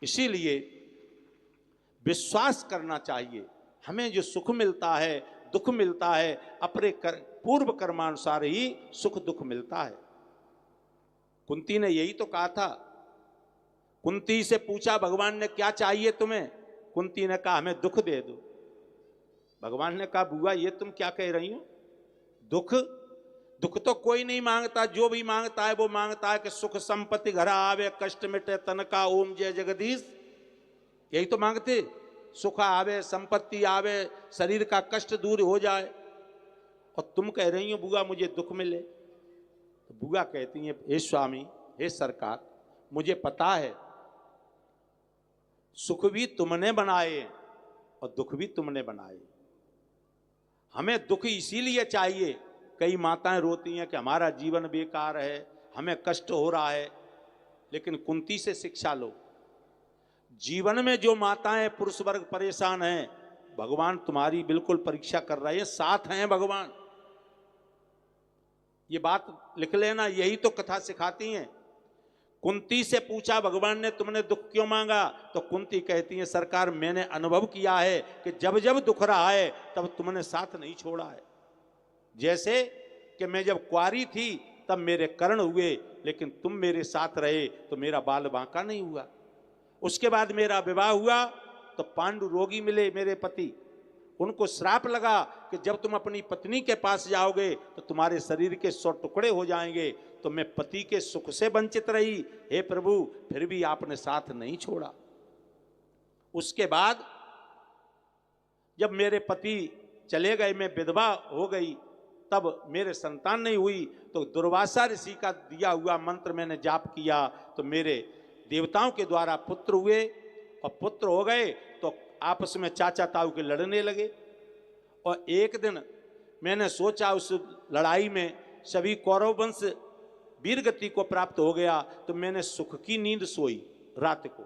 इसीलिए विश्वास करना चाहिए, हमें जो सुख मिलता है, दुख मिलता है, अपने पूर्व कर्मानुसार ही सुख दुख मिलता है। कुंती ने यही तो कहा था। कुंती से पूछा भगवान ने क्या चाहिए तुम्हें? कुंती ने कहा हमें दुख दे दो। भगवान ने कहा बुआ ये तुम क्या कह रही हो? दुख? दुख तो कोई नहीं मांगता, जो भी मांगता है वो मांगता है कि सुख संपत्ति घर आवे, कष्ट मिटे तन का, ओम जय जगदीश। यही तो मांगते, सुख आवे, संपत्ति आवे, शरीर का कष्ट दूर हो जाए। और तुम कह रही हो बुआ मुझे दुख मिले। तो बुआ कहती है हे स्वामी, हे सरकार, मुझे पता है सुख भी तुमने बनाए और दुख भी तुमने बनाए। हमें दुख इसीलिए चाहिए, कई माताएं रोती हैं कि हमारा जीवन बेकार है, हमें कष्ट हो रहा है। लेकिन कुंती से शिक्षा लो, जीवन में जो माताएं पुरुष वर्ग परेशान हैं, भगवान तुम्हारी बिल्कुल परीक्षा कर रहे हैं, साथ हैं भगवान। ये बात लिख लेना, यही तो कथा सिखाती हैं। कुंती से पूछा भगवान ने तुमने दुख क्यों मांगा? तो कुंती कहती है सरकार मैंने अनुभव किया है कि जब जब दुख रहा है तब तुमने साथ नहीं छोड़ा है। जैसे कि मैं जब कुंवारी थी तब मेरे कर्ण हुए, लेकिन तुम मेरे साथ रहे तो मेरा बाल बांका नहीं हुआ। उसके बाद मेरा विवाह हुआ तो पांडु रोगी मिले मेरे पति, उनको श्राप लगा कि जब तुम अपनी पत्नी के पास जाओगे तो तुम्हारे शरीर के 100 टुकड़े हो जाएंगे। तो मैं पति के सुख से वंचित रही, हे प्रभु फिर भी आपने साथ नहीं छोड़ा। उसके बाद जब मेरे पति चले गए, मैं विधवा हो गई, तब मेरे संतान नहीं हुई, तो दुर्वासा ऋषि का दिया हुआ मंत्र मैंने जाप किया तो मेरे देवताओं के द्वारा पुत्र हुए। और पुत्र हो गए तो आपस में चाचा ताऊ के लड़ने लगे। और एक दिन मैंने सोचा उस लड़ाई में सभी कौरव वंश वीरगति को प्राप्त हो गया, तो मैंने सुख की नींद सोई रात को,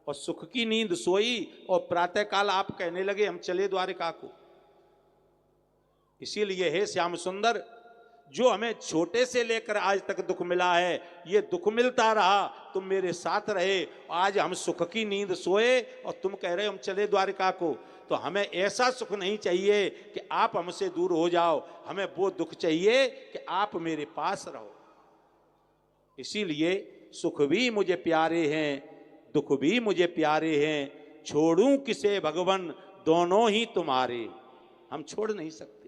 और सुख की नींद सोई और प्रातःकाल आप कहने लगे हम चले द्वारिका को। इसीलिए हे श्याम सुंदर, जो हमें छोटे से लेकर आज तक दुख मिला है, ये दुख मिलता रहा, तुम मेरे साथ रहे, आज हम सुख की नींद सोए और तुम कह रहे हो हम चले द्वारिका को। तो हमें ऐसा सुख नहीं चाहिए कि आप हमसे दूर हो जाओ, हमें वो दुख चाहिए कि आप मेरे पास रहो। इसीलिए सुख भी मुझे प्यारे हैं, दुख भी मुझे प्यारे हैं, छोड़ूं किसे भगवन दोनों ही तुम्हारे। हम छोड़ नहीं सकते।